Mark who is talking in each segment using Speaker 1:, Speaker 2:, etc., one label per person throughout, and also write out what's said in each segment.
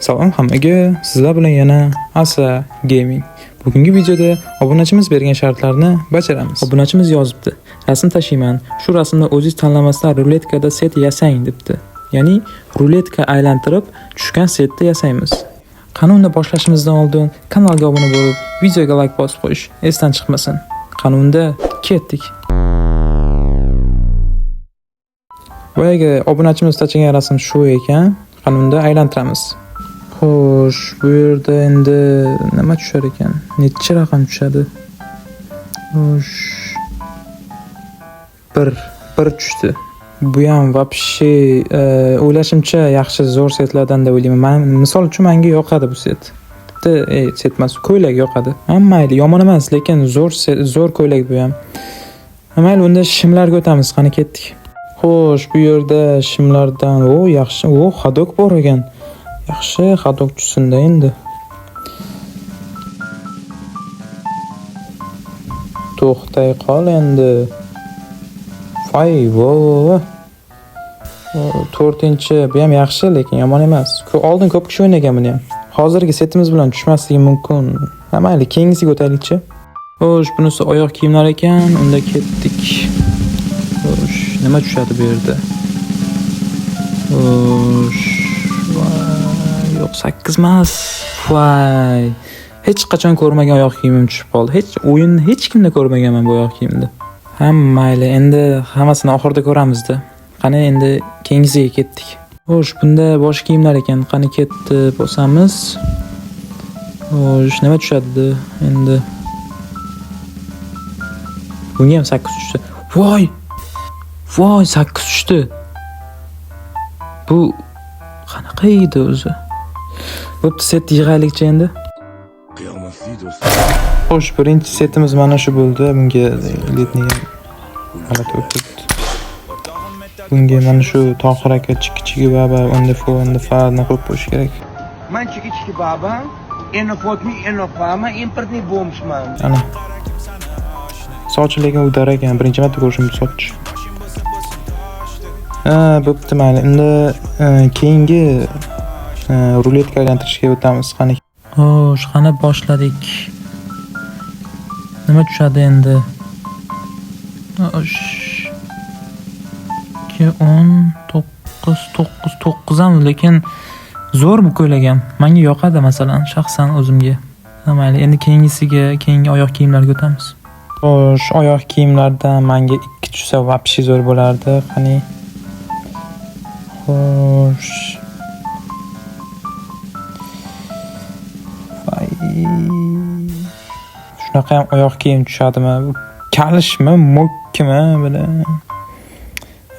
Speaker 1: Salom hammaga, sizlar bilan yana Asa Gaming. Bugungi videoda obunachimiz bergan shartlarni bajaramiz. Obunachimiz yozibdi: rasm tashiyman. Shu rasmni o'zingiz tanlamasdan ruletkada set yasang debdi. Ya'ni ruletka aylantirib tushgan setni yasaymiz. Qani unda boshlashimizdan oldin kanalga obuna bo'lib, videoga like bosib qo'yish esdan chiqmasin. Qani unda ketdik. Boyaga obunachimiz tashlagan rasm shu ekan. Qani unda aylantiramiz. Xo'sh, bu yerda endi nima tushar ekan? Necha raqam tushadi? Xo'sh. 1 tushdi. Bu ham vobshe o'ylashimcha yaxshi zo'r setlardan deb o'ylayman. Men misol uchun menga yoqadi bu set. Set emas, ko'ylak yoqadi. Mayli, yomon emas, lekin zo'r ko'ylak bu ham. Mayli, unda shimlarga o'tamiz. Qani ketdik. Xo'sh, bu yerda shimlardan yaxshi, xadok bor ekan. Yaxshi, xadok tushsin-da endi. To'xtay qol endi. Voy. 4-chi, bu ham yaxshi, lekin yomon emas. Oldin ko'p kishi o'ynagan buni ham. Hozirgi setimiz bilan tushmasligi mumkin. Mayli, keyingisiga o'taylikchi. Xo'sh, bunisi oyoq kiyimlar ekan. Unda ketdik. Xo'sh, nima tushadi bu yerda? Xo'sh. Yo'q, 8 emas. Voy. Hech qachon ko'rmagan oyoq kiyimim tushib qoldi. Hech kimda ko'rmaganman bu oyoq kiyimni. Mayli, endi hammasini oxirida ko'ramizda. Qani endi keyingisiga ketdik. Xo'sh, bunda bosh kiyimlar ekan. Qani ketdi bosamiz. Xo'sh, nima tushadi endi? Bunga ham 8 tushdi. Voy, 8 tushdi. Bu qanaqa edi o'zi? Bo'pti, set yig'aylikchi endi. Xo'sh, birinchi setimiz mana shu bo'ldi. Bunga letniga g'alati o'tdi. Bunga mana shu Tohir aka chiki baba unda fa'ni qo'yib qo'yish kerak.
Speaker 2: Men chiki baba, eno fama importni bo'lmishman.
Speaker 1: Ana. Sochi lekin udar ekan. Birinchi marta ko'rishim bu soch. Bo'pti, mayli. Endi keyingi ruletka aylantirishga o'tamiz. Qani. Xo'sh, qani boshladik. Nima tushadi endi? 9 ham, lekin zo'r bu ko'ylak ham. Menga yoqadi masalan, shaxsan o'zimga. Mayli, endi keyingi oyoq kiyimlarga o'tamiz. Xo'sh, oyoq kiyimlardan menga 2 tushsa vobshe zo'r bo'lardi. Qani. Xo'sh. Shunaqa ham oyoq kiyim tushadimi? Bu kalishmi, mokkimi bile?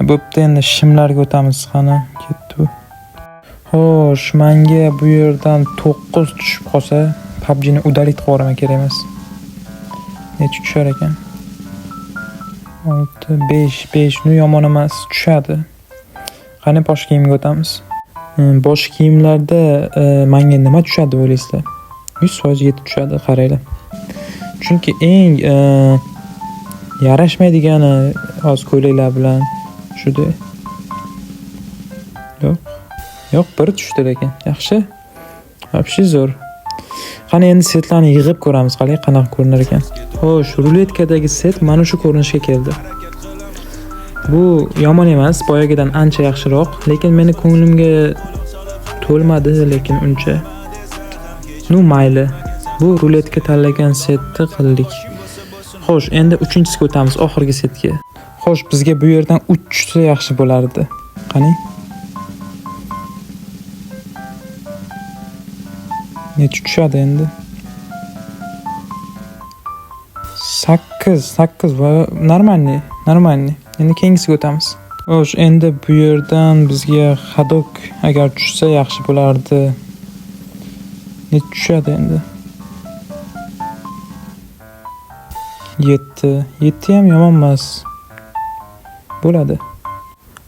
Speaker 1: Bo'pti, endi shimlarga o'tamiz. Qani ketdi bu. Xo'sh, menga bu yerdan 9 tushib qolsa, PUBG'ni udalib qo'yaraman, kerak emas. Necha tushar ekan? 6, 5 nu yomon emas, tushadi. Qani bosh kiyimga o'tamiz. Bosh kiyimlarda menga nima tushadi o'ylaysizlar? 100% 7 tushadi, qaranglar. Chunki eng yarashmaydigani oz ko'ylaklar bilan shuda. Yo'q, 1 tushdi lekin. Yaxshi. Vobshe zo'r. Qani endi setlarni yig'ib ko'ramiz, qalay qanaqa ko'rinar ekan. Xo'sh, ruletkadagi set mana shu ko'rinishga keldi. Bu yomon emas, boyagidan ancha yaxshiroq, lekin meni ko'nglimga to'lmadi, lekin uncha. Mayli. Bu ruletka tanlagan setni qildik. Xo'sh, endi 3-chisiga o'tamiz, oxirgi setga. Xo'sh, bizga bu yerdan 3 tushsa yaxshi bo'lardi. Qani? Necha tushadi endi? 8 va normalniy. Endi keyingisiga o'tamiz. Xo'sh, endi bu yerdan bizga xadok agar tushsa yaxshi bo'lardi. Necha tushadi endi? 7 ham yomon emas. Bo'ladi.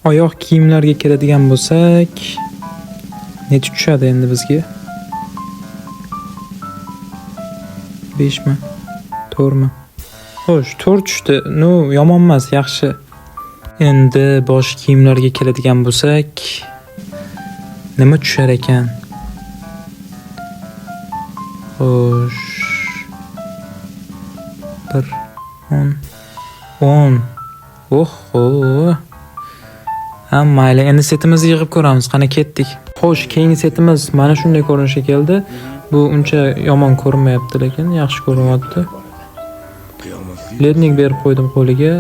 Speaker 1: Oyoq kiyimlarga keladigan bo'lsak, necha tushadi endi bizga? 5 mi? 4 mi? Xo'sh, 4 tushdi. Yomon emas, yaxshi. Endi bosh kiyimlarga keladigan bo'lsak, nima tushar ekan? Xo'sh. 1 10. Oho. Ha, mayli, endi setimizni yig'ib ko'ramiz. Qani ketdik. Xo'sh, keyingi setimiz mana shunday ko'rinishga keldi. Bu uncha yomon ko'rinmayapti, lekin yaxshi ko'rinyapti. Lednik berib qo'ydim qo'liga.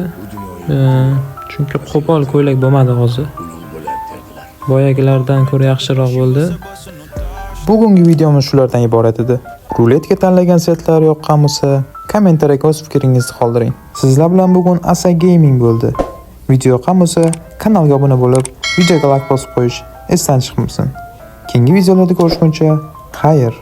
Speaker 1: Chunki qo'pol ko'ylak bo'lmadi hozir. Boyagilardan ko'ra yaxshiroq bo'ldi. Bugungi videomiz shulardan iborat edi. Ruletka tanlagan setlar yoqqan bo'lsa, kommentariyaga o'z fikringizni qoldiring. Sizlar bilan bugun Asa Gaming bo'ldi. Video yoqqan bo'lsa, kanalga obuna bo'lib, videoga like bosib qo'yish esdan chiqmasin. Keyingi videolarda ko'rishguncha, xayr.